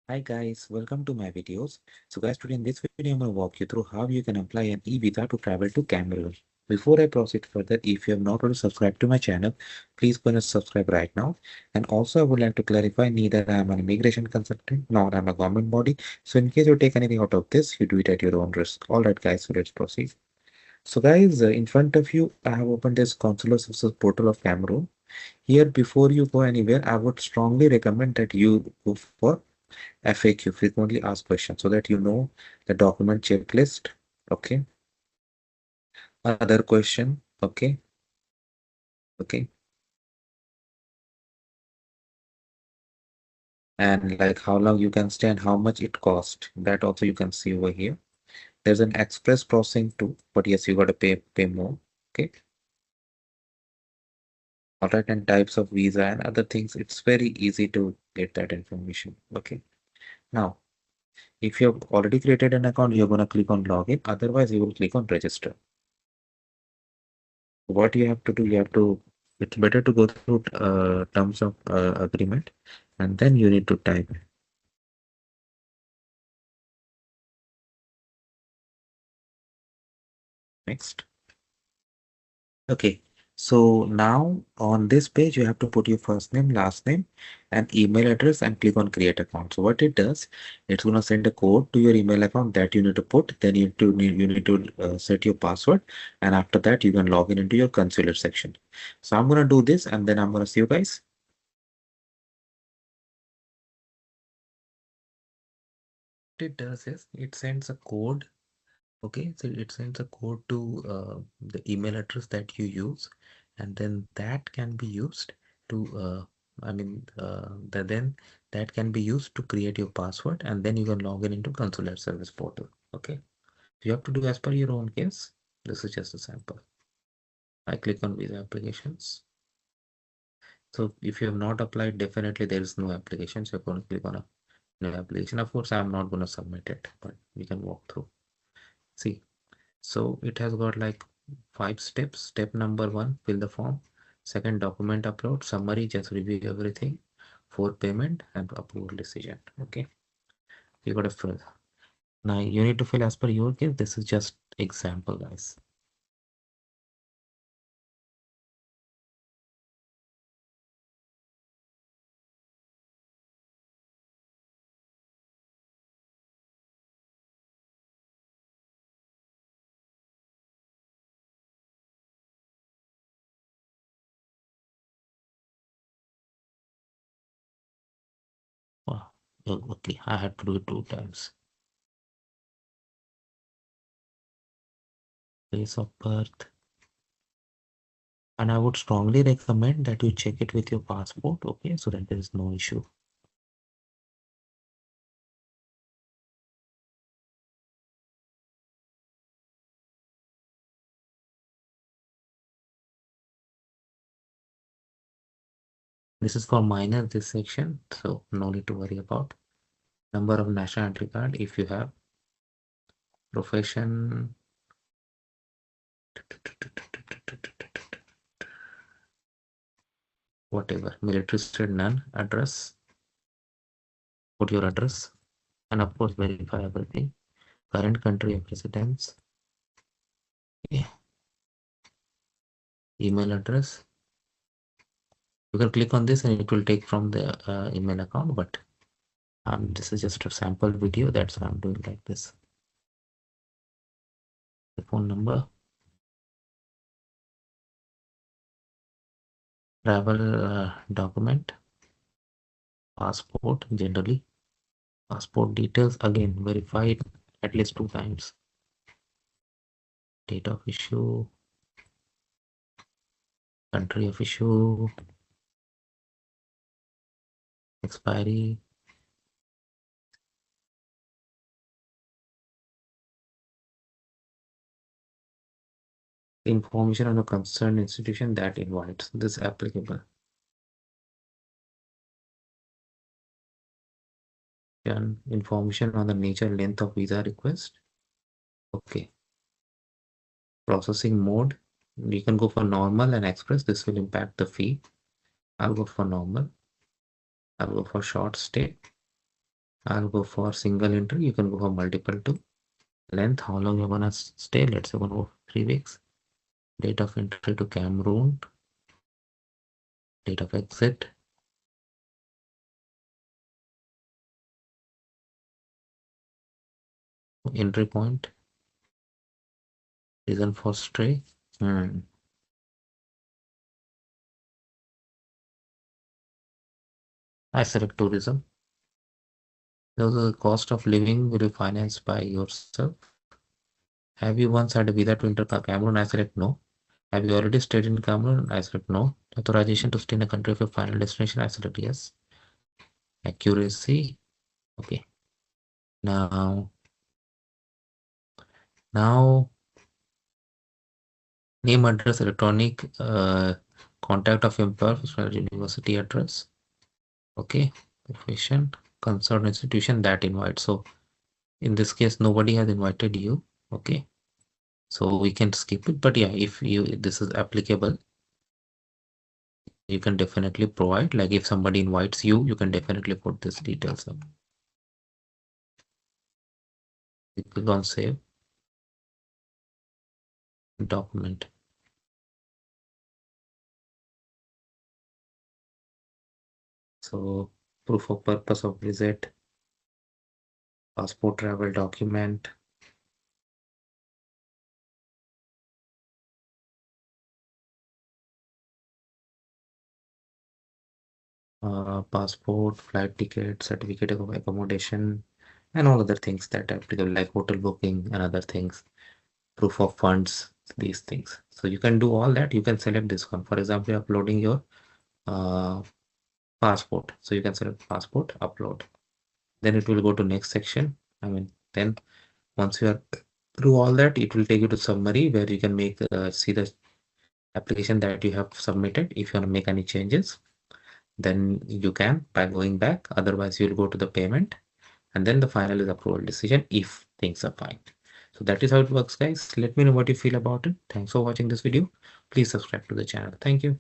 Hi guys, welcome to my videos. So guys, today in this video, I'm going to walk you through how you can apply an e-visa to travel to Cameroon. Before I proceed further, if you have not already subscribed to my channel, please go and subscribe right now. And also, I would like to clarify, neither I am an immigration consultant nor I'm a government body. So in case you take anything out of this, you do it at your own risk. All right, guys, so let's proceed. So guys, in front of you, I have opened this consular services portal of Cameroon. Here, before you go anywhere, I would strongly recommend that you go for FAQ, frequently asked questions, so that you know the document checklist. Okay. Other question. Okay. Okay. And like how long you can stay and how much it cost. That also you can see over here. There's an express processing too, but yes, you gotta pay more. Okay. All right, and types of visa and other things. It's very easy to get that information. Okay. Now, if you've already created an account, you're gonna click on login. Otherwise, you will click on register. What you have to do, it's better to go through terms of agreement, and then you need to type next. Okay, so now on this page you have to put your first name, last name, and email address, and click on create account. So what it does, it's gonna send a code to your email account that you need to put. Then you need to set your password, and after that you can log in into your consular section. So I'm gonna do this, and then I'm gonna see you guys. What it does is it sends a code. Okay, so it sends a code to the email address that you use, and then that can be used to, then that can be used to create your password, and then you can log in into consular service portal. Okay, you have to do as per your own case. This is just a sample. I click on visa applications. So if you have not applied, definitely there is no application. So you're going to click on a new application. Of course, I'm not going to submit it, but we can walk through. See. So it has got like 5 steps. Step number 1, fill the form. Second, document upload. Summary, just review everything. 4, payment and approval decision. Okay, you got to fill. Now you need to fill as per your case. This is just example, guys. Wow. Okay, I had to do it 2 times. Place of birth. And I would strongly recommend that you check it with your passport, okay, so that there is no issue. This is for minor, this section, so no need to worry about. Number of national entry card if you have. Profession. Whatever. Military state, none. Address. Put your address. And of course, verify everything. Current country of residence. Yeah. Email address. You can click on this and it will take from the email account, but this is just a sample video. That's why I'm doing like this. The phone number. Travel document. Passport, generally. Passport details, again, verified at least 2 times. Date of issue. Country of issue. Expiry. Information on a concerned institution that invites this applicable. And information on the nature length of visa request. Okay. Processing mode. You can go for normal and express. This will impact the fee. I'll go for normal. I'll go for short stay. I'll go for single entry. You can go for multiple too. Length, how long you're gonna stay? Let's say 3 weeks. Date of entry to Cameroon. Date of exit. Entry point. Reason for stay. I select tourism. Those are the cost of living will be financed by yourself. Have you once had a visa to enter Cameroon? I select no. Have you already stayed in Cameroon? I select no. Authorization to stay in a country of your final destination? I select yes. Accuracy. Okay. Now name, address, electronic contact of employer, university address. Okay. Profession, concerned institution that invites. So in this case, nobody has invited you. Okay. So we can skip it, but yeah, if this is applicable, you can definitely provide, like if somebody invites you, you can definitely put these details up. You click on save document. So proof of purpose of visit, passport travel document, passport, flight ticket, certificate of accommodation, and all other things that are applicable, like hotel booking and other things, proof of funds, these things. So you can do all that. You can select this one. For example, you're uploading your passport. So you can select passport, upload. Then it will go to next section. Then once you are through all that, it will take you to summary where you can make see the application that you have submitted. If you want to make any changes, then you can by going back. Otherwise, you'll go to the payment, and then the final is approval decision if things are fine. So that is how it works, guys. Let me know what you feel about it. Thanks for watching this video. Please subscribe to the channel. Thank you.